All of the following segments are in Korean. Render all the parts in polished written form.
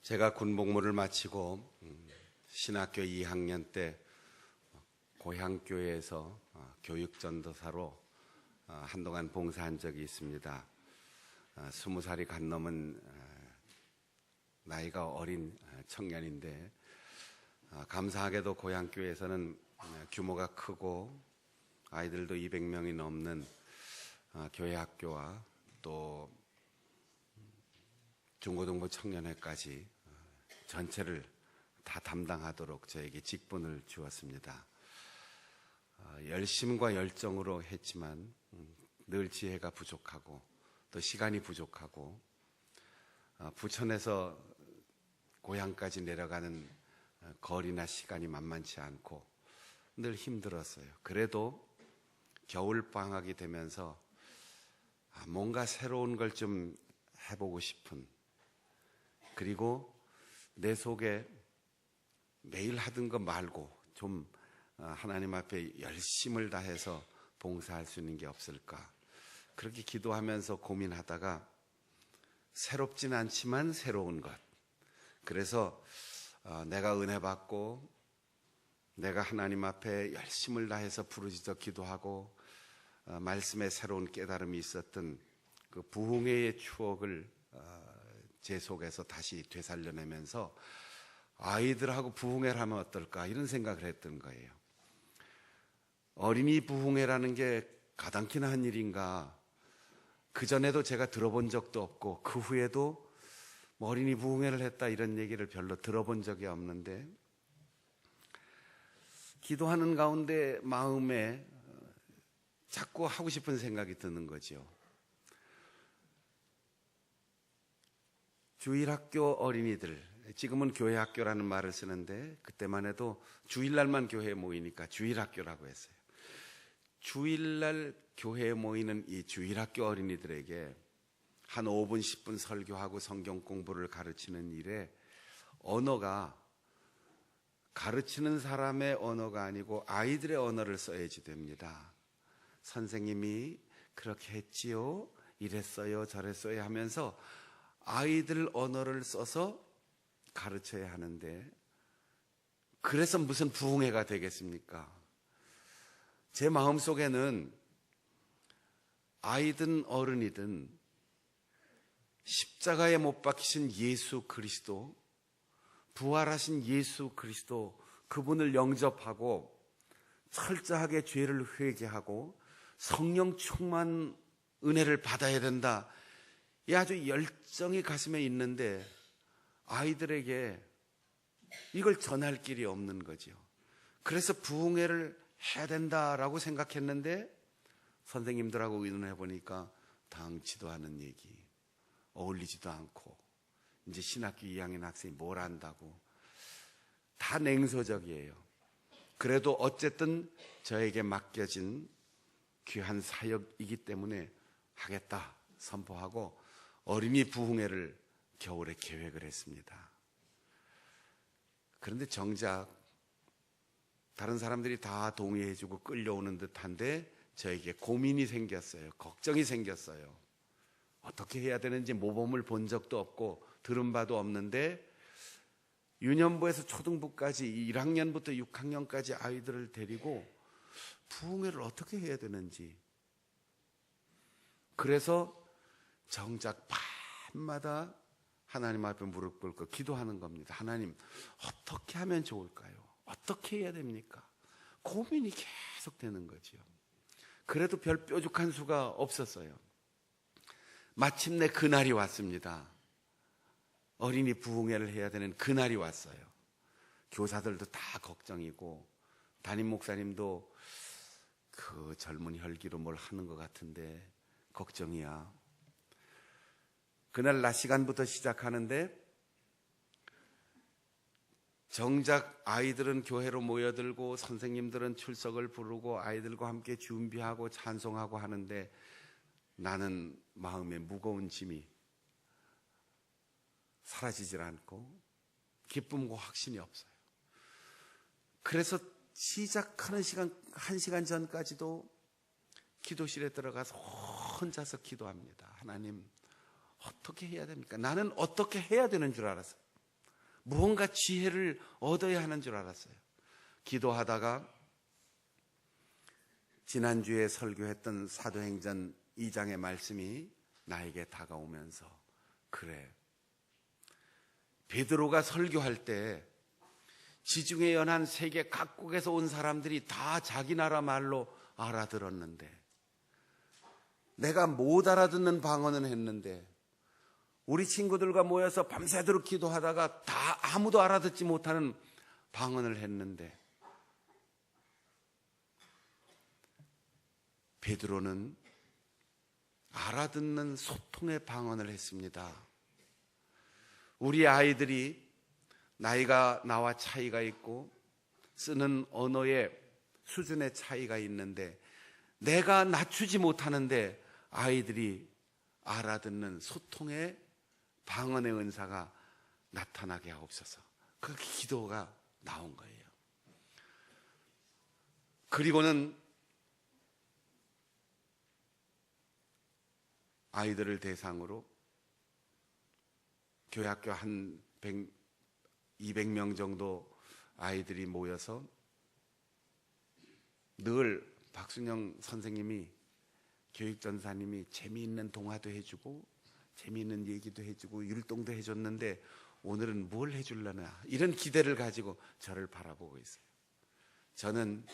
제가 군복무를 마치고 신학교 2학년 때 고향교회에서 교육전도사로 한동안 봉사한 적이 있습니다. 20살이 간 넘은 나이가 어린 청년인데 감사하게도 고향교회에서는 규모가 크고 아이들도 200명이 넘는 교회 학교와 또 중고등부 청년회까지 전체를 다 담당하도록 저에게 직분을 주었습니다. 열심과 열정으로 했지만 늘 지혜가 부족하고 또 시간이 부족하고 부천에서 고향까지 내려가는 거리나 시간이 만만치 않고 늘 힘들었어요. 그래도 겨울방학이 되면서 뭔가 새로운 걸 좀 해보고 싶은, 그리고 내 속에 매일 하던 거 말고 좀 하나님 앞에 열심을 다해서 봉사할 수 있는 게 없을까, 그렇게 기도하면서 고민하다가 새롭진 않지만 새로운 것, 그래서 내가 은혜 받고 내가 하나님 앞에 열심을 다해서 부르짖어 기도하고 말씀에 새로운 깨달음이 있었던 그 부흥회의 추억을 제 속에서 다시 되살려내면서 아이들하고 부흥회를 하면 어떨까, 이런 생각을 했던 거예요. 어린이 부흥회라는 게 가당키나 한 일인가, 그전에도 제가 들어본 적도 없고 그 후에도 어린이 부흥회를 했다 이런 얘기를 별로 들어본 적이 없는데, 기도하는 가운데 마음에 자꾸 하고 싶은 생각이 드는 거죠. 주일학교 어린이들, 지금은 교회학교라는 말을 쓰는데 그때만 해도 주일날만 교회에 모이니까 주일학교라고 했어요. 주일날 교회에 모이는 이 주일학교 어린이들에게 한 5분 10분 설교하고 성경 공부를 가르치는 일에 언어가 가르치는 사람의 언어가 아니고 아이들의 언어를 써야지 됩니다. 선생님이 그렇게 했지요, 이랬어요, 저랬어요 하면서 아이들 언어를 써서 가르쳐야 하는데, 그래서 무슨 부흥회가 되겠습니까? 제 마음속에는 아이든 어른이든 십자가에 못 박히신 예수 그리스도, 부활하신 예수 그리스도, 그분을 영접하고 철저하게 죄를 회개하고 성령 충만 은혜를 받아야 된다, 이 아주 열정이 가슴에 있는데 아이들에게 이걸 전할 길이 없는 거죠. 그래서 부흥회를 해야 된다라고 생각했는데 선생님들하고 의논해 보니까 당치도 않은 얘기, 어울리지도 않고, 이제 신학교 2학년 학생이 뭘 안다고, 다 냉소적이에요. 그래도 어쨌든 저에게 맡겨진 귀한 사역이기 때문에 하겠다 선포하고 어린이 부흥회를 겨울에 계획을 했습니다. 그런데 정작 다른 사람들이 다 동의해주고 끌려오는 듯한데 저에게 고민이 생겼어요. 걱정이 생겼어요. 어떻게 해야 되는지 모범을 본 적도 없고 들은 바도 없는데 유년부에서 초등부까지 1학년부터 6학년까지 아이들을 데리고 부흥회를 어떻게 해야 되는지, 그래서 정작 밤마다 하나님 앞에 무릎 꿇고 기도하는 겁니다. 하나님, 어떻게 하면 좋을까요? 어떻게 해야 됩니까? 고민이 계속 되는 거죠. 그래도 별 뾰족한 수가 없었어요. 마침내 그날이 왔습니다. 어린이 부흥회를 해야 되는 그날이 왔어요. 교사들도 다 걱정이고 담임 목사님도 그 젊은 혈기로 뭘 하는 것 같은데 걱정이야. 그날 낮 시간부터 시작하는데 정작 아이들은 교회로 모여들고 선생님들은 출석을 부르고 아이들과 함께 준비하고 찬송하고 하는데 나는 마음에 무거운 짐이 사라지질 않고 기쁨과 확신이 없어요. 그래서 시작하는 시간 1시간 전까지도 기도실에 들어가서 혼자서 기도합니다. 하나님, 어떻게 해야 됩니까? 나는 어떻게 해야 되는 줄 알았어요. 무언가 지혜를 얻어야 하는 줄 알았어요. 기도하다가 지난주에 설교했던 사도행전 2장의 말씀이 나에게 다가오면서, 그래, 베드로가 설교할 때 지중해 연안 세계 각국에서 온 사람들이 다 자기 나라 말로 알아들었는데, 내가 못 알아듣는 방언은 했는데 우리 친구들과 모여서 밤새도록 기도하다가 다 아무도 알아듣지 못하는 방언을 했는데, 베드로는 알아듣는 소통의 방언을 했습니다. 우리 아이들이 나이가 나와 차이가 있고 쓰는 언어의 수준의 차이가 있는데, 내가 낮추지 못하는데 아이들이 알아듣는 소통의 방언의 은사가 나타나게 하옵소서. 그 기도가 나온 거예요. 그리고는 아이들을 대상으로 교회학교 한 200명 정도 아이들이 모여서 늘 박순영 선생님이, 교육전사님이 재미있는 동화도 해주고 재미있는 얘기도 해주고 율동도 해줬는데 오늘은 뭘 해줄려나, 이런 기대를 가지고 저를 바라보고 있어요. 저는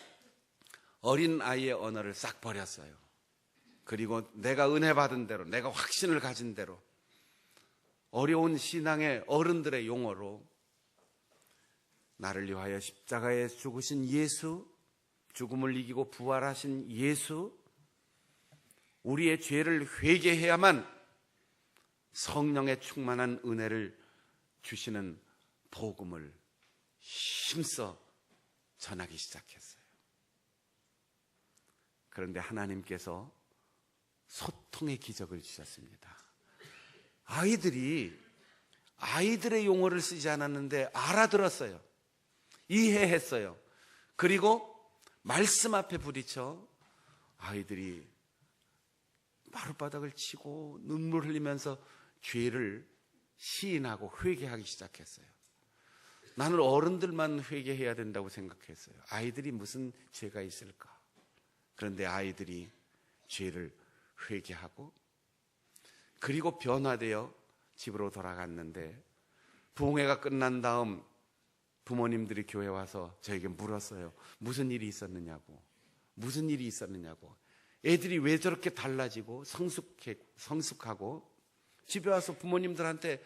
어린 아이의 언어를 싹 버렸어요. 그리고 내가 은혜 받은 대로, 내가 확신을 가진 대로 어려운 신앙의 어른들의 용어로 나를 위하여 십자가에 죽으신 예수, 죽음을 이기고 부활하신 예수, 우리의 죄를 회개해야만 성령의 충만한 은혜를 주시는 복음을 힘써 전하기 시작했어요. 그런데 하나님께서 소통의 기적을 주셨습니다. 아이들이 아이들의 용어를 쓰지 않았는데 알아들었어요. 이해했어요. 그리고 말씀 앞에 부딪혀 아이들이 마룻바닥을 치고 눈물 흘리면서 죄를 시인하고 회개하기 시작했어요. 나는 어른들만 회개해야 된다고 생각했어요. 아이들이 무슨 죄가 있을까? 그런데 아이들이 죄를 회개하고 그리고 변화되어 집으로 돌아갔는데, 부흥회가 끝난 다음 부모님들이 교회 와서 저에게 물었어요. 무슨 일이 있었느냐고. 무슨 일이 있었느냐고. 애들이 왜 저렇게 달라지고 성숙하고 집에 와서 부모님들한테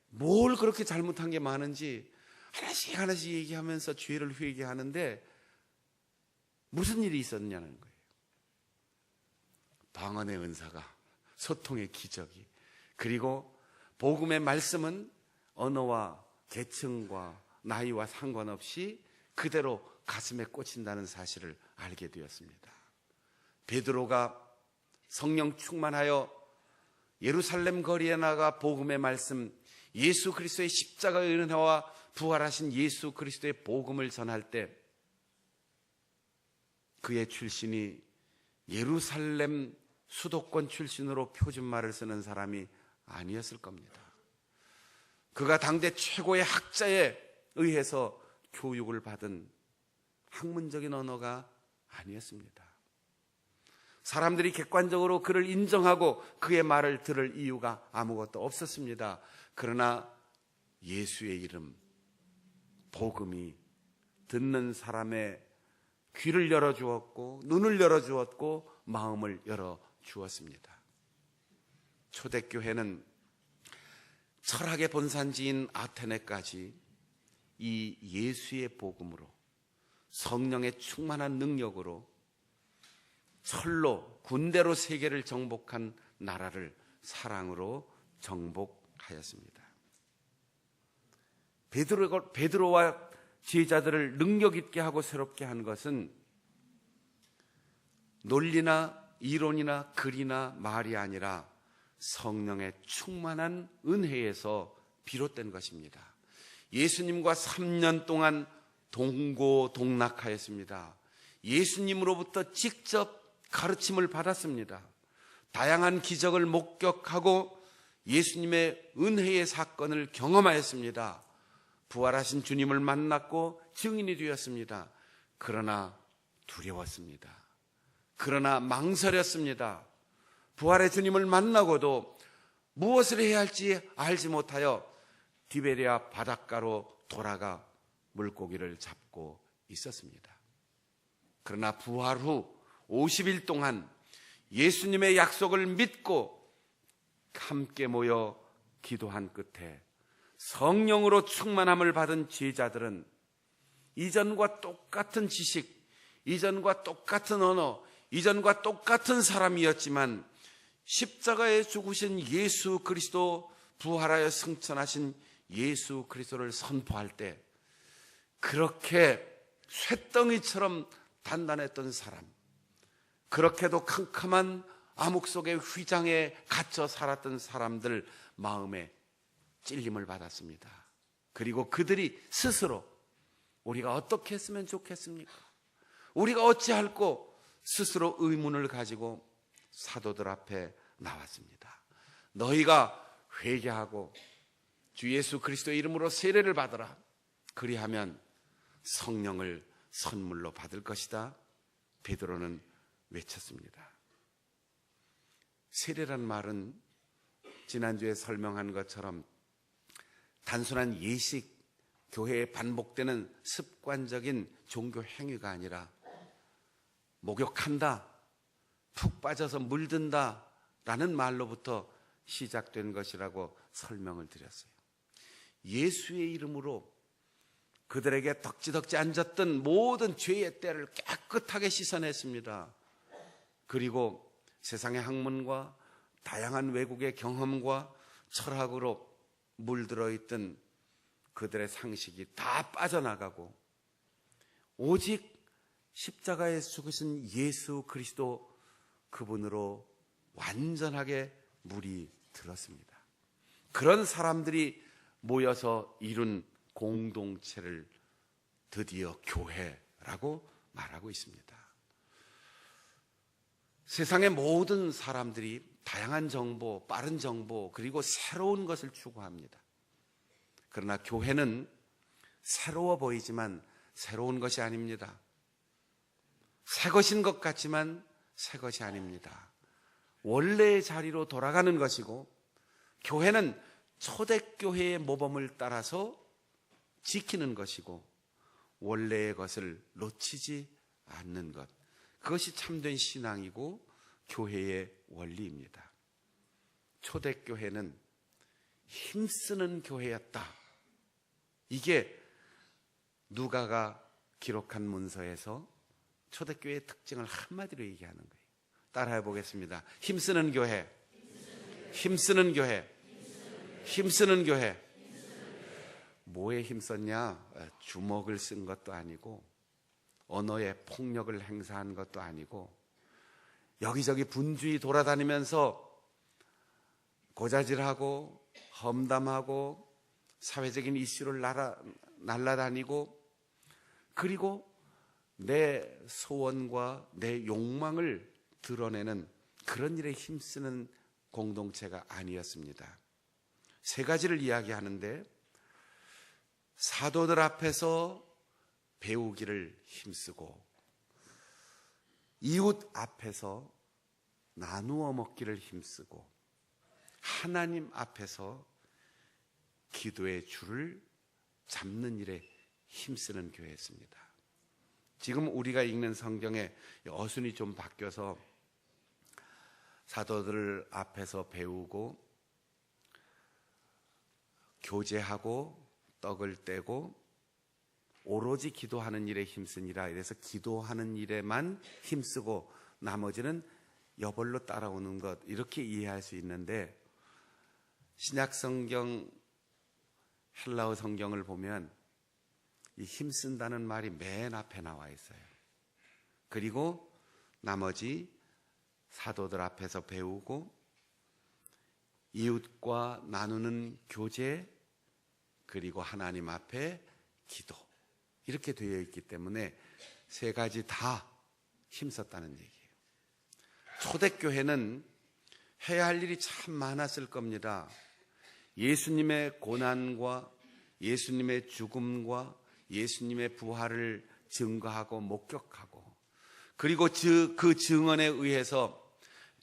뭘 그렇게 잘못한 게 많은지 하나씩 하나씩 얘기하면서 죄를 회개하는데 무슨 일이 있었느냐는 거예요. 방언의 은사가, 소통의 기적이, 그리고 복음의 말씀은 언어와 계층과 나이와 상관없이 그대로 가슴에 꽂힌다는 사실을 알게 되었습니다. 베드로가 성령 충만하여 예루살렘 거리에 나가 복음의 말씀, 예수 그리스도의 십자가의 은혜와 부활하신 예수 그리스도의 복음을 전할 때 그의 출신이 예루살렘 수도권 출신으로 표준말을 쓰는 사람이 아니었을 겁니다. 그가 당대 최고의 학자에 의해서 교육을 받은 학문적인 언어가 아니었습니다. 사람들이 객관적으로 그를 인정하고 그의 말을 들을 이유가 아무것도 없었습니다. 그러나 예수의 이름, 복음이 듣는 사람의 귀를 열어주었고 눈을 열어주었고 마음을 열어주었습니다. 초대교회는 철학의 본산지인 아테네까지 이 예수의 복음으로, 성령의 충만한 능력으로 철로 군대로 세계를 정복한 나라를 사랑으로 정복하였습니다. 베드로와 제자들을 능력 있게 하고 새롭게 한 것은 논리나 이론이나 글이나 말이 아니라 성령의 충만한 은혜에서 비롯된 것입니다. 예수님과 3년 동안 동고동락하였습니다. 예수님으로부터 직접 가르침을 받았습니다. 다양한 기적을 목격하고 예수님의 은혜의 사건을 경험하였습니다. 부활하신 주님을 만났고 증인이 되었습니다. 그러나 두려웠습니다. 그러나 망설였습니다. 부활의 주님을 만나고도 무엇을 해야 할지 알지 못하여 디베리아 바닷가로 돌아가 물고기를 잡고 있었습니다. 그러나 부활 후 50일 동안 예수님의 약속을 믿고 함께 모여 기도한 끝에 성령으로 충만함을 받은 제자들은 이전과 똑같은 지식, 이전과 똑같은 언어, 이전과 똑같은 사람이었지만 십자가에 죽으신 예수 그리스도, 부활하여 승천하신 예수 그리스도를 선포할 때 그렇게 쇳덩이처럼 단단했던 사람, 그렇게도 캄캄한 암흑 속의 휘장에 갇혀 살았던 사람들 마음에 찔림을 받았습니다. 그리고 그들이 스스로 우리가 어떻게 했으면 좋겠습니까? 우리가 어찌할꼬 스스로 의문을 가지고 사도들 앞에 나왔습니다. 너희가 회개하고 주 예수 그리스도의 이름으로 세례를 받으라. 그리하면 성령을 선물로 받을 것이다. 베드로는 외쳤습니다. 세례란 말은 지난주에 설명한 것처럼 단순한 예식, 교회에 반복되는 습관적인 종교 행위가 아니라 목욕한다, 푹 빠져서 물든다 라는 말로부터 시작된 것이라고 설명을 드렸어요. 예수의 이름으로 그들에게 덕지덕지 앉았던 모든 죄의 때를 깨끗하게 씻어냈습니다. 그리고 세상의 학문과 다양한 외국의 경험과 철학으로 물들어 있던 그들의 상식이 다 빠져나가고 오직 십자가에 죽으신 예수 그리스도 그분으로 완전하게 물이 들었습니다. 그런 사람들이 모여서 이룬 공동체를 드디어 교회라고 말하고 있습니다. 세상의 모든 사람들이 다양한 정보, 빠른 정보, 그리고 새로운 것을 추구합니다. 그러나 교회는 새로워 보이지만 새로운 것이 아닙니다. 새 것인 것 같지만 새 것이 아닙니다. 원래의 자리로 돌아가는 것이고, 교회는 초대교회의 모범을 따라서 지키는 것이고, 원래의 것을 놓치지 않는 것, 그것이 참된 신앙이고 교회의 원리입니다. 초대교회는 힘쓰는 교회였다. 이게 누가가 기록한 문서에서 초대교회의 특징을 한마디로 얘기하는 거예요. 따라해 보겠습니다. 힘쓰는 교회, 힘쓰는 교회, 힘쓰는 교회. 뭐에 힘썼냐? 주먹을 쓴 것도 아니고 언어의 폭력을 행사한 것도 아니고 여기저기 분주히 돌아다니면서 고자질하고 험담하고 사회적인 이슈를 날아다니고 그리고 내 소원과 내 욕망을 드러내는 그런 일에 힘쓰는 공동체가 아니었습니다. 세 가지를 이야기하는데, 사도들 앞에서 배우기를 힘쓰고, 이웃 앞에서 나누어 먹기를 힘쓰고, 하나님 앞에서 기도의 줄을 잡는 일에 힘쓰는 교회였습니다. 지금 우리가 읽는 성경에 어순이 좀 바뀌어서 사도들 앞에서 배우고 교제하고 떡을 떼고 오로지 기도하는 일에 힘쓰니라. 이래서 기도하는 일에만 힘쓰고 나머지는 여벌로 따라오는 것, 이렇게 이해할 수 있는데, 신약 성경 헬라어 성경을 보면 이 힘쓴다는 말이 맨 앞에 나와 있어요. 그리고 나머지 사도들 앞에서 배우고 이웃과 나누는 교제, 그리고 하나님 앞에 기도, 이렇게 되어 있기 때문에 세 가지 다 힘썼다는 얘기예요. 초대교회는 해야 할 일이 참 많았을 겁니다. 예수님의 고난과 예수님의 죽음과 예수님의 부활을 증거하고 목격하고, 그리고 그 증언에 의해서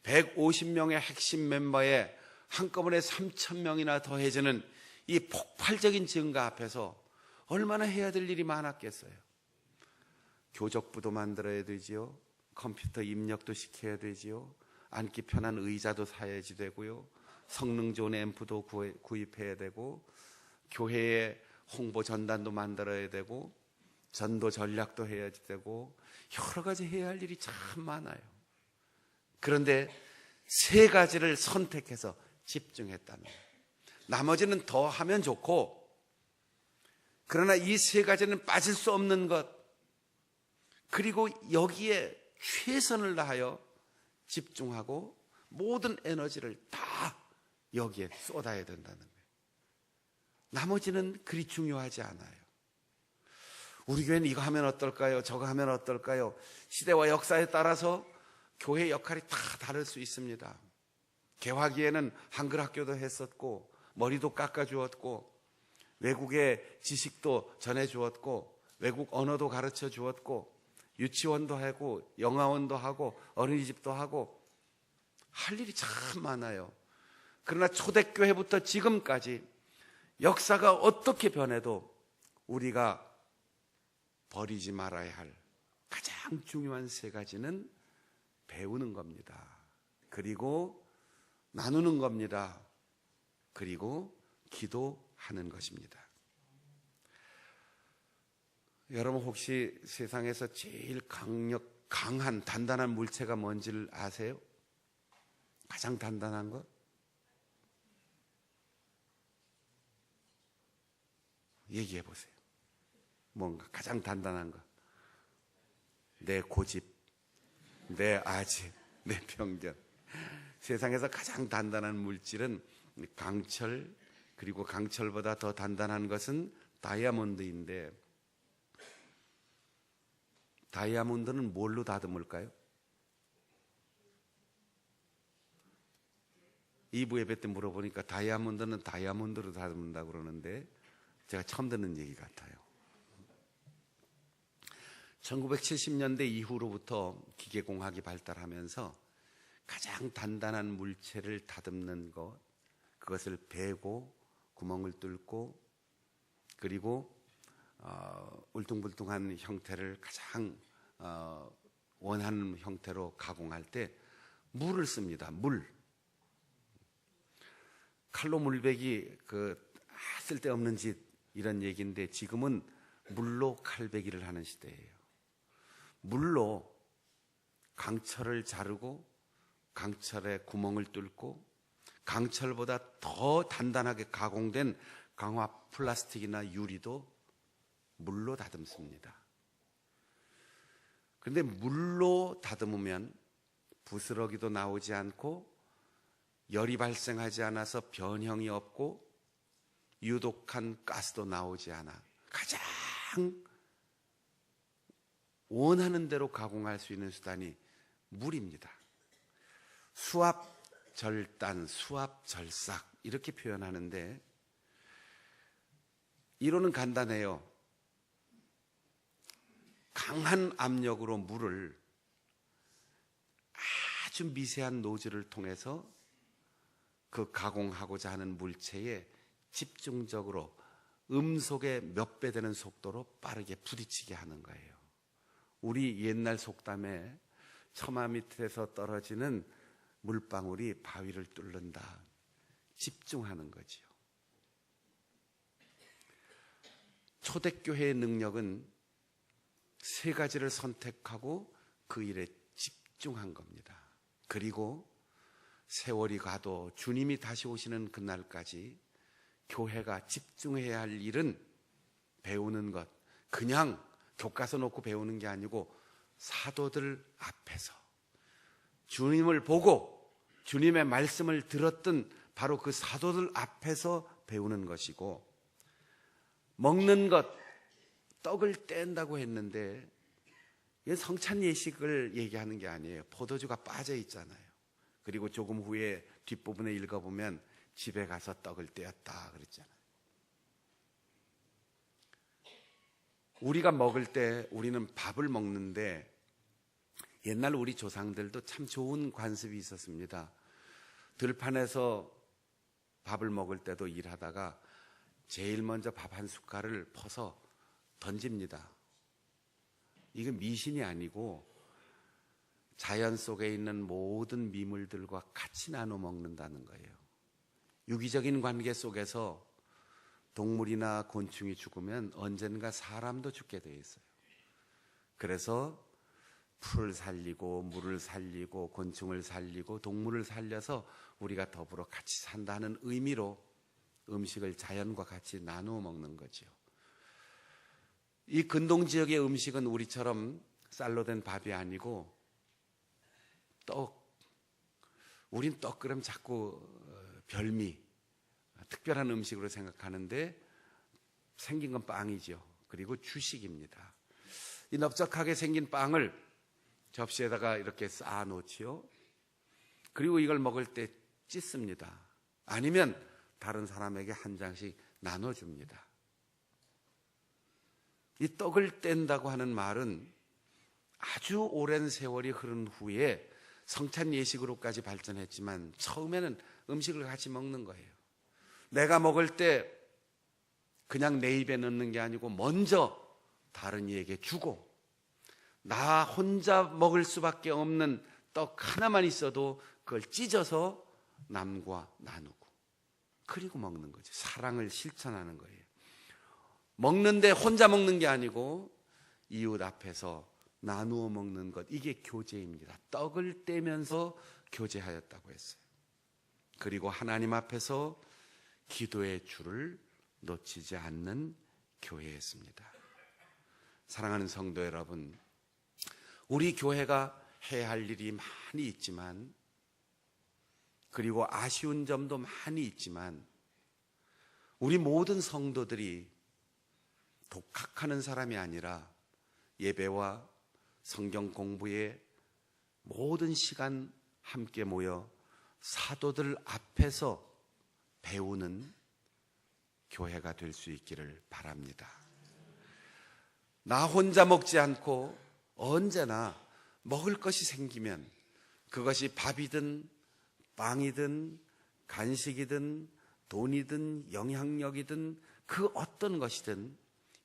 150명의 핵심 멤버에 한꺼번에 3,000명이나 더해지는 이 폭발적인 증거 앞에서 얼마나 해야 될 일이 많았겠어요. 교적부도 만들어야 되지요. 컴퓨터 입력도 시켜야 되지요. 앉기 편한 의자도 사야지 되고요. 성능 좋은 앰프도 구입해야 되고, 교회에 홍보 전단도 만들어야 되고, 전도 전략도 해야 되고, 여러 가지 해야 할 일이 참 많아요. 그런데 세 가지를 선택해서 집중했다는 거예요. 나머지는 더 하면 좋고, 그러나 이 세 가지는 빠질 수 없는 것, 그리고 여기에 최선을 다하여 집중하고 모든 에너지를 다 여기에 쏟아야 된다는 거예요. 나머지는 그리 중요하지 않아요. 우리 교회는 이거 하면 어떨까요? 저거 하면 어떨까요? 시대와 역사에 따라서 교회 역할이 다 다를 수 있습니다. 개화기에는 한글 학교도 했었고, 머리도 깎아주었고, 외국의 지식도 전해주었고, 외국 언어도 가르쳐 주었고, 유치원도 하고, 영화원도 하고, 어린이집도 하고, 할 일이 참 많아요. 그러나 초대교회부터 지금까지 역사가 어떻게 변해도 우리가 버리지 말아야 할 가장 중요한 세 가지는 배우는 겁니다. 그리고 나누는 겁니다. 그리고 기도하는 것입니다. 여러분 혹시 세상에서 제일 강한 단단한 물체가 뭔지를 아세요? 가장 단단한 것? 얘기해 보세요. 뭔가 가장 단단한 것. 내 고집, 내 아집, 내 편견. 세상에서 가장 단단한 물질은 강철, 그리고 강철보다 더 단단한 것은 다이아몬드인데, 다이아몬드는 뭘로 다듬을까요? 2부 예배 때 물어보니까 다이아몬드는 다이아몬드로 다듬는다고 그러는데, 제가 처음 듣는 얘기 같아요. 1970년대 이후로부터 기계공학이 발달하면서 가장 단단한 물체를 다듬는 것, 그것을 베고 구멍을 뚫고, 그리고 울퉁불퉁한 형태를 가장 원하는 형태로 가공할 때 물을 씁니다. 물. 칼로 물베기 쓸데없는 짓, 이런 얘기인데, 지금은 물로 칼베기를 하는 시대예요. 물로 강철을 자르고 강철에 구멍을 뚫고 강철보다 더 단단하게 가공된 강화 플라스틱이나 유리도 물로 다듬습니다. 그런데 물로 다듬으면 부스러기도 나오지 않고 열이 발생하지 않아서 변형이 없고 유독한 가스도 나오지 않아 가장 원하는 대로 가공할 수 있는 수단이 물입니다. 수압절단, 수압절삭 이렇게 표현하는데, 이론은 간단해요. 강한 압력으로 물을 아주 미세한 노즐을 통해서 그 가공하고자 하는 물체에 집중적으로 음속의 몇 배 되는 속도로 빠르게 부딪히게 하는 거예요. 우리 옛날 속담에 처마 밑에서 떨어지는 물방울이 바위를 뚫는다. 집중하는 거지요. 초대교회의 능력은 세 가지를 선택하고 그 일에 집중한 겁니다. 그리고 세월이 가도 주님이 다시 오시는 그날까지 교회가 집중해야 할 일은 배우는 것, 그냥 교과서 놓고 배우는 게 아니고 사도들 앞에서 주님을 보고 주님의 말씀을 들었던 바로 그 사도들 앞에서 배우는 것이고, 먹는 것, 떡을 뗀다고 했는데 이게 성찬 예식을 얘기하는 게 아니에요. 포도주가 빠져 있잖아요. 그리고 조금 후에 뒷부분에 읽어보면 집에 가서 떡을 떼었다 그랬잖아요. 우리가 먹을 때 우리는 밥을 먹는데 옛날 우리 조상들도 참 좋은 관습이 있었습니다. 들판에서 밥을 먹을 때도 일하다가 제일 먼저 밥 한 숟갈을 퍼서 던집니다. 이건 미신이 아니고 자연 속에 있는 모든 미물들과 같이 나눠 먹는다는 거예요. 유기적인 관계 속에서 동물이나 곤충이 죽으면 언젠가 사람도 죽게 되어 있어요. 그래서 풀을 살리고 물을 살리고 곤충을 살리고 동물을 살려서 우리가 더불어 같이 산다는 의미로 음식을 자연과 같이 나누어 먹는 거죠. 이 근동 지역의 음식은 우리처럼 쌀로 된 밥이 아니고 떡. 우린 떡 그럼 자꾸 별미, 특별한 음식으로 생각하는데 생긴 건 빵이죠. 그리고 주식입니다. 이 넓적하게 생긴 빵을 접시에다가 이렇게 쌓아 놓지요. 그리고 이걸 먹을 때 찢습니다. 아니면 다른 사람에게 한 장씩 나눠줍니다. 이 떡을 뗀다고 하는 말은 아주 오랜 세월이 흐른 후에 성찬 예식으로까지 발전했지만 처음에는 음식을 같이 먹는 거예요. 내가 먹을 때 그냥 내 입에 넣는 게 아니고 먼저 다른 이에게 주고 나 혼자 먹을 수밖에 없는 떡 하나만 있어도 그걸 찢어서 남과 나누고 그리고 먹는 거죠. 사랑을 실천하는 거예요. 먹는데 혼자 먹는 게 아니고 이웃 앞에서 나누어 먹는 것, 이게 교제입니다. 떡을 떼면서 교제하였다고 했어요. 그리고 하나님 앞에서 기도의 줄을 놓치지 않는 교회였습니다. 사랑하는 성도 여러분, 우리 교회가 해야 할 일이 많이 있지만, 그리고 아쉬운 점도 많이 있지만, 우리 모든 성도들이 독학하는 사람이 아니라 예배와 성경 공부에 모든 시간 함께 모여 사도들 앞에서 배우는 교회가 될 수 있기를 바랍니다. 나 혼자 먹지 않고 언제나 먹을 것이 생기면 그것이 밥이든 빵이든 간식이든 돈이든 영향력이든 그 어떤 것이든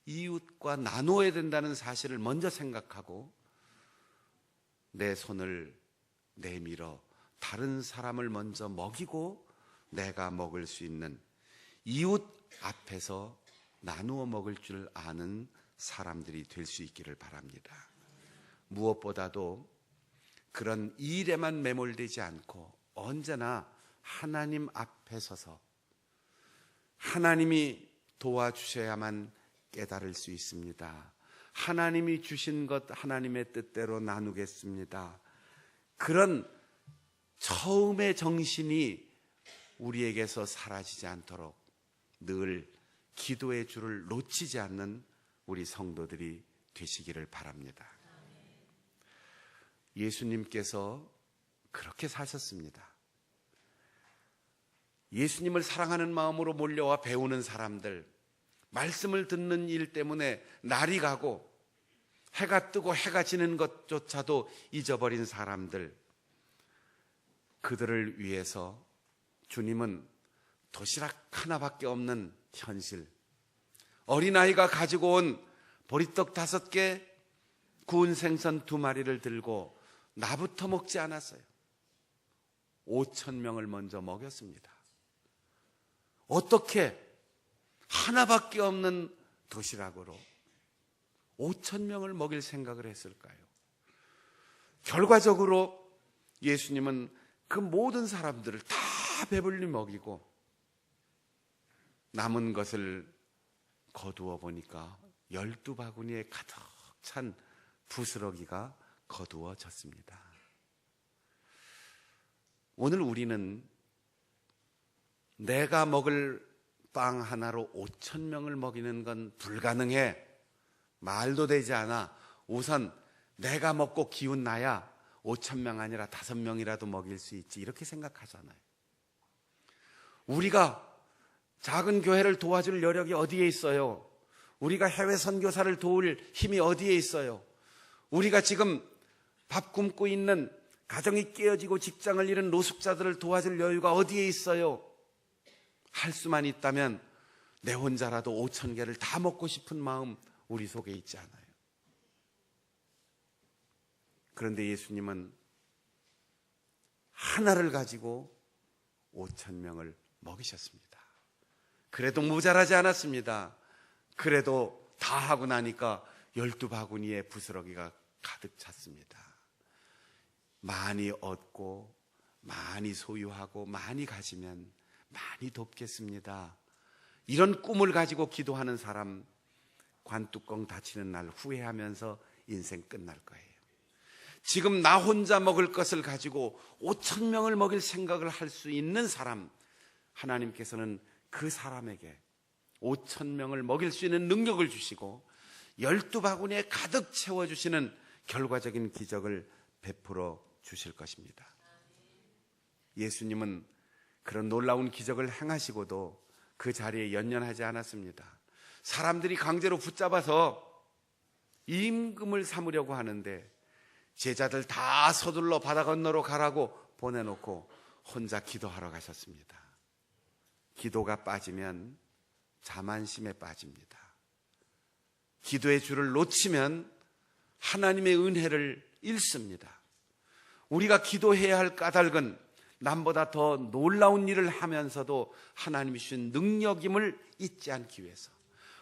이웃과 나누어야 된다는 사실을 먼저 생각하고 내 손을 내밀어 다른 사람을 먼저 먹이고 내가 먹을 수 있는 이웃 앞에서 나누어 먹을 줄 아는 사람들이 될 수 있기를 바랍니다. 무엇보다도 그런 일에만 매몰되지 않고 언제나 하나님 앞에 서서 하나님이 도와주셔야만 깨달을 수 있습니다. 하나님이 주신 것 하나님의 뜻대로 나누겠습니다. 그런 처음의 정신이 우리에게서 사라지지 않도록 늘 기도의 줄을 놓치지 않는 우리 성도들이 되시기를 바랍니다. 예수님께서 그렇게 사셨습니다. 예수님을 사랑하는 마음으로 몰려와 배우는 사람들, 말씀을 듣는 일 때문에 날이 가고 해가 뜨고 해가 지는 것조차도 잊어버린 사람들, 그들을 위해서 주님은 도시락 하나밖에 없는 현실, 어린아이가 가지고 온 보리떡 5개, 구운 생선 2마리를 들고 나부터 먹지 않았어요. 5,000명을 먼저 먹였습니다. 어떻게 하나밖에 없는 도시락으로 5,000명을 먹일 생각을 했을까요? 결과적으로 예수님은 그 모든 사람들을 다 배불리 먹이고 남은 것을 거두어 보니까 12바구니에 가득 찬 부스러기가 거두어졌습니다. 오늘 우리는 내가 먹을 빵 하나로 5,000명을 먹이는 건 불가능해, 말도 되지 않아, 우선 내가 먹고 기운 나야 5,000명 아니라 5명이라도 먹일 수 있지, 이렇게 생각하잖아요. 우리가 작은 교회를 도와줄 여력이 어디에 있어요? 우리가 해외 선교사를 도울 힘이 어디에 있어요? 우리가 지금 밥 굶고 있는 가정이 깨어지고 직장을 잃은 노숙자들을 도와줄 여유가 어디에 있어요? 할 수만 있다면 내 혼자라도 5,000개를 다 먹고 싶은 마음 우리 속에 있지 않아요? 그런데 예수님은 하나를 가지고 5,000명을 먹이셨습니다. 그래도 모자라지 않았습니다. 그래도 다 하고 나니까 12바구니에 부스러기가 가득 찼습니다. 많이 얻고 많이 소유하고 많이 가지면 많이 돕겠습니다. 이런 꿈을 가지고 기도하는 사람, 관뚜껑 닫히는 날 후회하면서 인생 끝날 거예요. 지금 나 혼자 먹을 것을 가지고 5,000명을 먹일 생각을 할 수 있는 사람, 하나님께서는 그 사람에게 5,000명을 먹일 수 있는 능력을 주시고 12바구니에 가득 채워주시는 결과적인 기적을 베풀어 주실 것입니다. 예수님은 그런 놀라운 기적을 행하시고도 그 자리에 연연하지 않았습니다. 사람들이 강제로 붙잡아서 임금을 삼으려고 하는데 제자들 다 서둘러 바다 건너로 가라고 보내놓고 혼자 기도하러 가셨습니다. 기도가 빠지면 자만심에 빠집니다. 기도의 줄을 놓치면 하나님의 은혜를 잃습니다. 우리가 기도해야 할 까닭은 남보다 더 놀라운 일을 하면서도 하나님이 주신 능력임을 잊지 않기 위해서,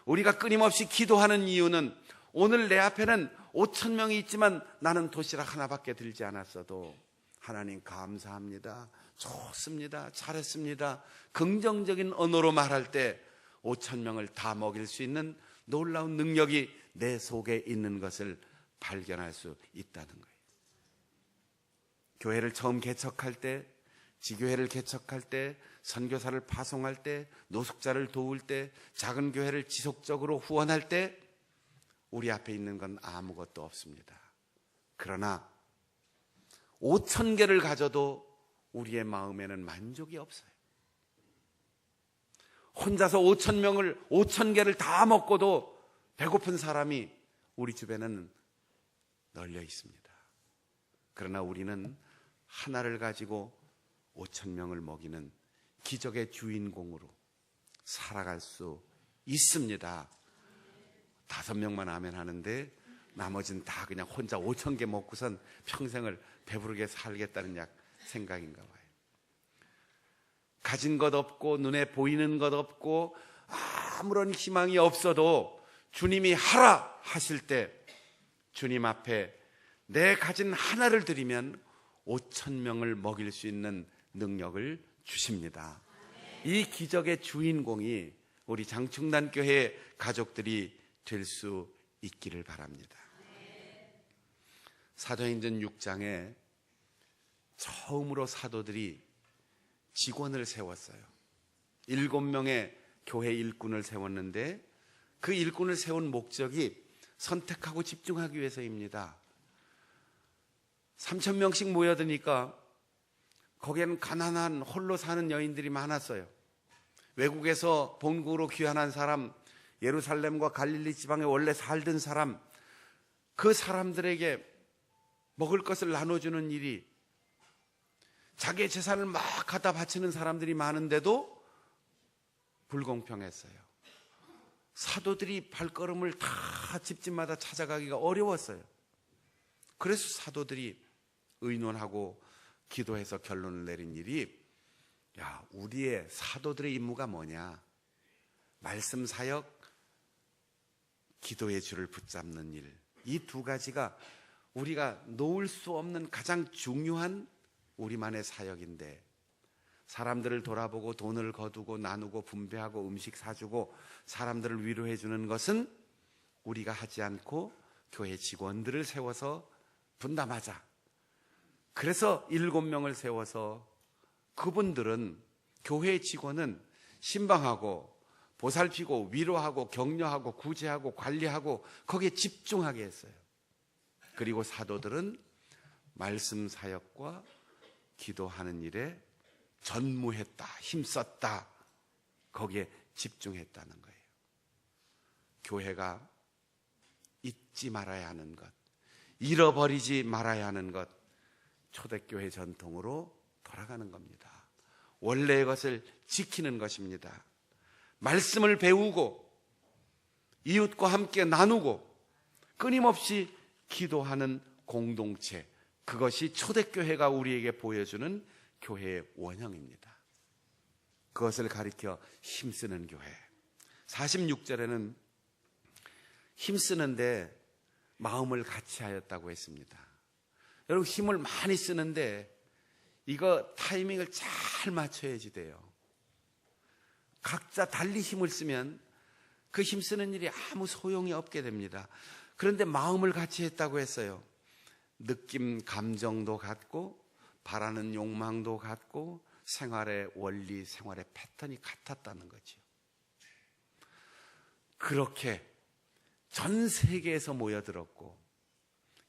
우리가 끊임없이 기도하는 이유는 오늘 내 앞에는 5,000명이 있지만 나는 도시락 하나밖에 들지 않았어도 하나님 감사합니다, 좋습니다, 잘했습니다, 긍정적인 언어로 말할 때 5,000명을 다 먹일 수 있는 놀라운 능력이 내 속에 있는 것을 발견할 수 있다는 거예요. 교회를 처음 개척할 때, 지교회를 개척할 때, 선교사를 파송할 때, 노숙자를 도울 때, 작은 교회를 지속적으로 후원할 때 우리 앞에 있는 건 아무것도 없습니다. 그러나 5,000개를 가져도 우리의 마음에는 만족이 없어요. 혼자서 5,000개를 다 먹고도 배고픈 사람이 우리 주변에는 널려 있습니다. 그러나 우리는 하나를 가지고 5,000명을 먹이는 기적의 주인공으로 살아갈 수 있습니다. 5명만 아멘 하는데 나머지는 다 그냥 혼자 5,000개 먹고선 평생을 배부르게 살겠다는 생각인가 봐요. 가진 것 없고 눈에 보이는 것 없고 아무런 희망이 없어도 주님이 하라 하실 때 주님 앞에 내 가진 하나를 드리면 5,000명을 먹일 수 있는 능력을 주십니다. 이 기적의 주인공이 우리 장충단교회 가족들이 될 수 있기를 바랍니다. 사도행전 6장에 처음으로 사도들이 직원을 세웠어요. 7명의 교회 일꾼을 세웠는데 그 일꾼을 세운 목적이 선택하고 집중하기 위해서입니다. 3,000명씩 모여드니까 거기에는 가난한 홀로 사는 여인들이 많았어요. 외국에서 본국으로 귀환한 사람, 예루살렘과 갈릴리 지방에 원래 살던 사람, 그 사람들에게 먹을 것을 나눠주는 일이, 자기의 재산을 막 갖다 바치는 사람들이 많은데도 불공평했어요. 사도들이 발걸음을 다 집집마다 찾아가기가 어려웠어요. 그래서 사도들이 의논하고 기도해서 결론을 내린 일이, 우리의 사도들의 임무가 뭐냐? 말씀 사역, 기도의 줄을 붙잡는 일, 이 두 가지가 우리가 놓을 수 없는 가장 중요한 우리만의 사역인데, 사람들을 돌아보고 돈을 거두고 나누고 분배하고 음식 사주고 사람들을 위로해 주는 것은 우리가 하지 않고 교회 직원들을 세워서 분담하자. 그래서 7명을 세워서 그분들은, 교회 직원은 신방하고 보살피고 위로하고 격려하고 구제하고 관리하고 거기에 집중하게 했어요. 그리고 사도들은 말씀 사역과 기도하는 일에 전무했다, 힘썼다, 거기에 집중했다는 거예요. 교회가 잊지 말아야 하는 것, 잃어버리지 말아야 하는 것, 초대교회 전통으로 돌아가는 겁니다. 원래의 것을 지키는 것입니다. 말씀을 배우고 이웃과 함께 나누고 끊임없이 기도하는 공동체, 그것이 초대교회가 우리에게 보여주는 교회의 원형입니다. 그것을 가리켜 힘쓰는 교회. 46절에는 힘쓰는데 마음을 같이 하였다고 했습니다. 여러분, 힘을 많이 쓰는데 이거 타이밍을 잘 맞춰야지 돼요. 각자 달리 힘을 쓰면 그 힘쓰는 일이 아무 소용이 없게 됩니다. 그런데 마음을 같이 했다고 했어요. 느낌, 감정도 같고 바라는 욕망도 같고 생활의 원리, 생활의 패턴이 같았다는 거죠. 그렇게 전 세계에서 모여들었고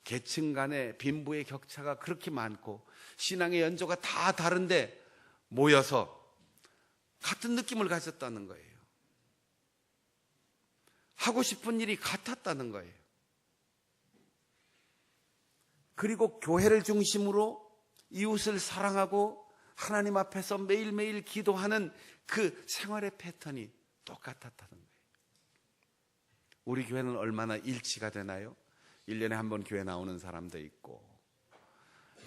계층 간의 빈부의 격차가 그렇게 많고 신앙의 연조가 다 다른데 모여서 같은 느낌을 가졌다는 거예요. 하고 싶은 일이 같았다는 거예요. 그리고 교회를 중심으로 이웃을 사랑하고 하나님 앞에서 매일매일 기도하는 그 생활의 패턴이 똑같았다는 거예요. 우리 교회는 얼마나 일치가 되나요? 1년에 한 번 교회 나오는 사람도 있고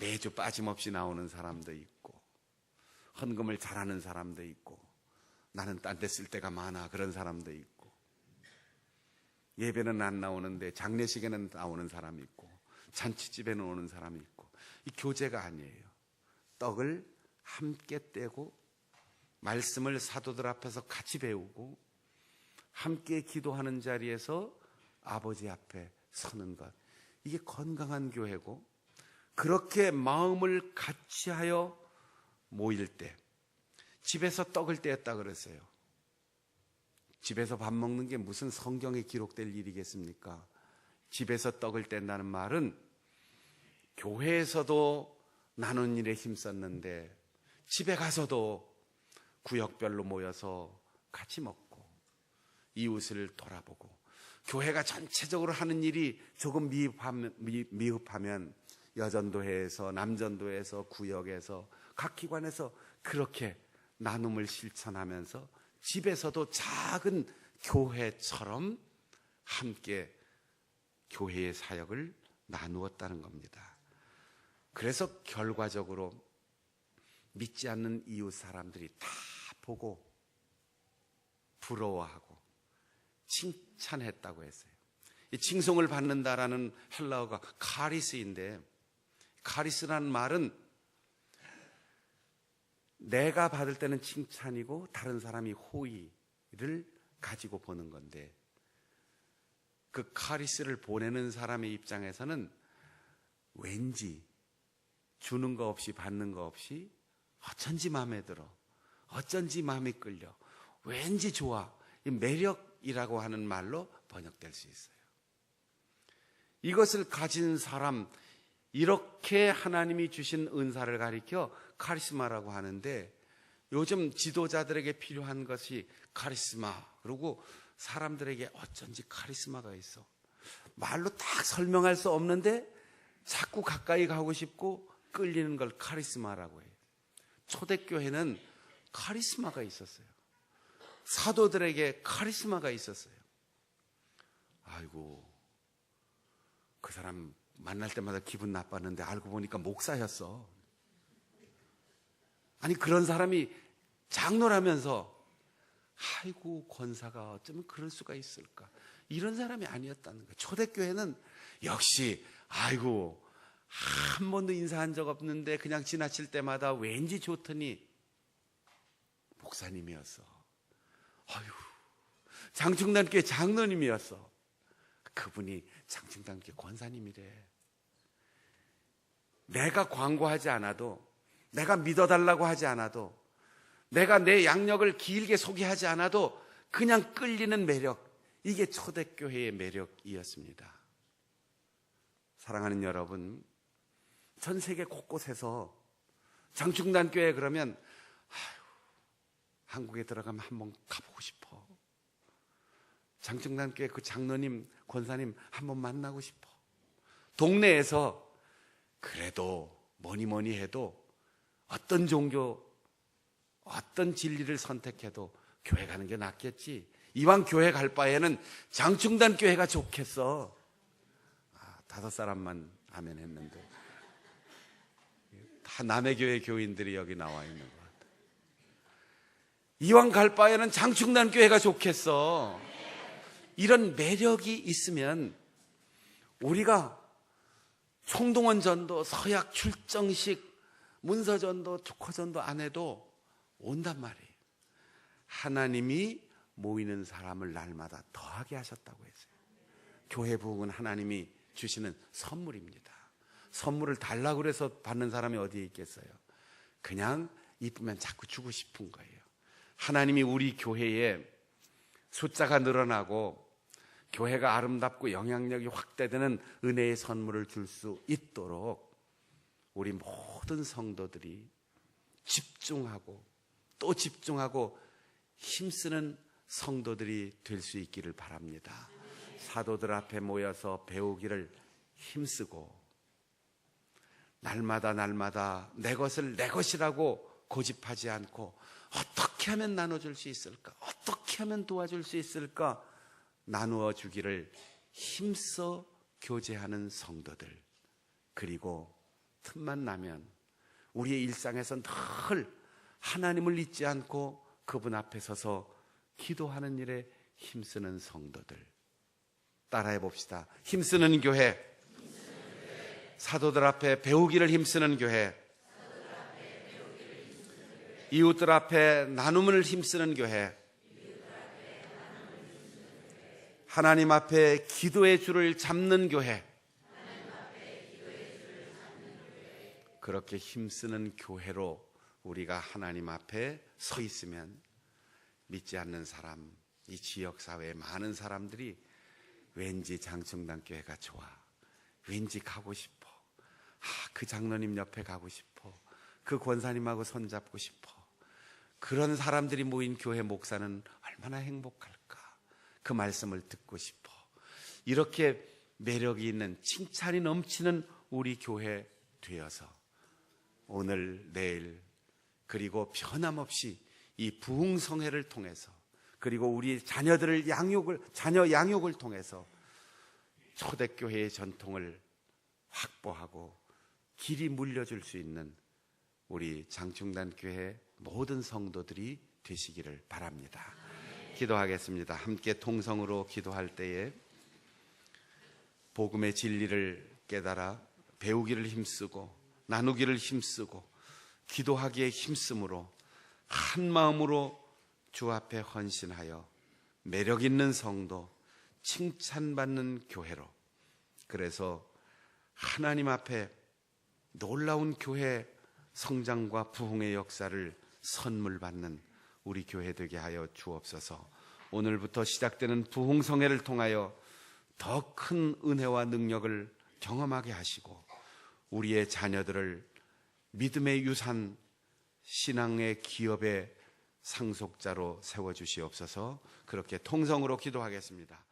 매주 빠짐없이 나오는 사람도 있고 헌금을 잘하는 사람도 있고 나는 딴 데 쓸 때가 많아 그런 사람도 있고 예배는 안 나오는데 장례식에는 나오는 사람이 있고 잔치집에는 오는 사람이 있고, 이 교제가 아니에요. 떡을 함께 떼고 말씀을 사도들 앞에서 같이 배우고 함께 기도하는 자리에서 아버지 앞에 서는 것, 이게 건강한 교회고, 그렇게 마음을 같이 하여 모일 때 집에서 떡을 떼었다 그랬어요. 집에서 밥 먹는 게 무슨 성경에 기록될 일이겠습니까? 집에서 떡을 뗀다는 말은 교회에서도 나눈 일에 힘썼는데 집에 가서도 구역별로 모여서 같이 먹고 이웃을 돌아보고, 교회가 전체적으로 하는 일이 조금 미흡하면 여전도회에서, 남전도회에서, 구역에서, 각 기관에서 그렇게 나눔을 실천하면서 집에서도 작은 교회처럼 함께 교회의 사역을 나누었다는 겁니다. 그래서 결과적으로 믿지 않는 이웃 사람들이 다 보고 부러워하고 칭찬했다고 했어요. 이 칭송을 받는다라는 헬라어가 카리스인데, 카리스라는 말은 내가 받을 때는 칭찬이고 다른 사람이 호의를 가지고 보는 건데, 그 카리스를 보내는 사람의 입장에서는 왠지 주는 거 없이 받는 거 없이 어쩐지 마음에 들어, 어쩐지 마음이 끌려, 왠지 좋아, 이 매력이라고 하는 말로 번역될 수 있어요. 이것을 가진 사람, 이렇게 하나님이 주신 은사를 가리켜 카리스마라고 하는데, 요즘 지도자들에게 필요한 것이 카리스마, 그리고 사람들에게 어쩐지 카리스마가 있어. 말로 딱 설명할 수 없는데 자꾸 가까이 가고 싶고 끌리는 걸 카리스마라고 해요. 초대교회는 카리스마가 있었어요. 사도들에게 카리스마가 있었어요. 아이고, 그 사람 만날 때마다 기분 나빴는데 알고 보니까 목사였어. 아니, 그런 사람이 장로라면서 아이고, 권사가 어쩌면 그럴 수가 있을까, 이런 사람이 아니었다는 거예요. 초대교회는 역시 아이고, 한 번도 인사한 적 없는데 그냥 지나칠 때마다 왠지 좋더니 목사님이었어. 아유, 장충단교회 장로님이었어. 그분이 장충단교회 권사님이래. 내가 광고하지 않아도, 내가 믿어달라고 하지 않아도, 내가 내 양력을 길게 소개하지 않아도 그냥 끌리는 매력, 이게 초대교회의 매력이었습니다. 사랑하는 여러분, 전 세계 곳곳에서 장충단교회 그러면 한국에 들어가면 한번 가보고 싶어. 장충단교회 그 장로님, 권사님 한번 만나고 싶어. 동네에서 그래도 뭐니 해도 어떤 종교, 어떤 진리를 선택해도 교회 가는 게 낫겠지. 이왕 교회 갈 바에는 장충단교회가 좋겠어. 5사람만 아멘 했는데 다 남의 교회 교인들이 여기 나와 있는 것 같아. 이왕 갈 바에는 장충단교회가 좋겠어. 이런 매력이 있으면 우리가 총동원 전도, 서약 출정식, 문서전도, 특허전도 안 해도 온단 말이에요. 하나님이 모이는 사람을 날마다 더하게 하셨다고 했어요. 교회 부흥은 하나님이 주시는 선물입니다. 선물을 달라고 해서 받는 사람이 어디에 있겠어요? 그냥 이쁘면 자꾸 주고 싶은 거예요. 하나님이 우리 교회에 숫자가 늘어나고 교회가 아름답고 영향력이 확대되는 은혜의 선물을 줄 수 있도록 우리 모든 성도들이 집중하고 또 집중하고 힘쓰는 성도들이 될 수 있기를 바랍니다. 사도들 앞에 모여서 배우기를 힘쓰고 날마다 내 것을 내 것이라고 고집하지 않고 어떻게 하면 나눠줄 수 있을까? 어떻게 하면 도와줄 수 있을까? 나누어 주기를 힘써 교제하는 성도들, 그리고 틈만 나면 우리의 일상에서 늘 하나님을 잊지 않고 그분 앞에 서서 기도하는 일에 힘쓰는 성도들, 따라해 봅시다. 힘쓰는 교회, 사도들 앞에 배우기를 힘쓰는 교회, 이웃들 앞에 나눔을 힘쓰는 교회, 하나님 앞에 기도의 줄을 잡는 교회, 그렇게 힘쓰는 교회로 우리가 하나님 앞에 서 있으면 믿지 않는 사람, 이 지역사회의 많은 사람들이 왠지 장충단교회가 좋아, 왠지 가고 싶어, 그 장로님 옆에 가고 싶어, 그 권사님하고 손잡고 싶어, 그런 사람들이 모인 교회 목사는 얼마나 행복할까, 그 말씀을 듣고 싶어, 이렇게 매력이 있는 칭찬이 넘치는 우리 교회 되어서 오늘 내일 그리고 변함없이 이 부흥성회를 통해서, 그리고 우리 자녀 양육을 통해서 초대교회의 전통을 확보하고 길이 물려줄 수 있는 우리 장충단교회 모든 성도들이 되시기를 바랍니다. 기도하겠습니다. 함께 통성으로 기도할 때에 복음의 진리를 깨달아 배우기를 힘쓰고 나누기를 힘쓰고 기도하기에 힘쓰므로 한 마음으로 주 앞에 헌신하여 매력 있는 성도, 칭찬받는 교회로, 그래서 하나님 앞에 놀라운 교회 성장과 부흥의 역사를 선물 받는 우리 교회 되게 하여 주옵소서. 오늘부터 시작되는 부흥성회를 통하여 더 큰 은혜와 능력을 경험하게 하시고 우리의 자녀들을 믿음의 유산, 신앙의 기업의 상속자로 세워주시옵소서. 그렇게 통성으로 기도하겠습니다.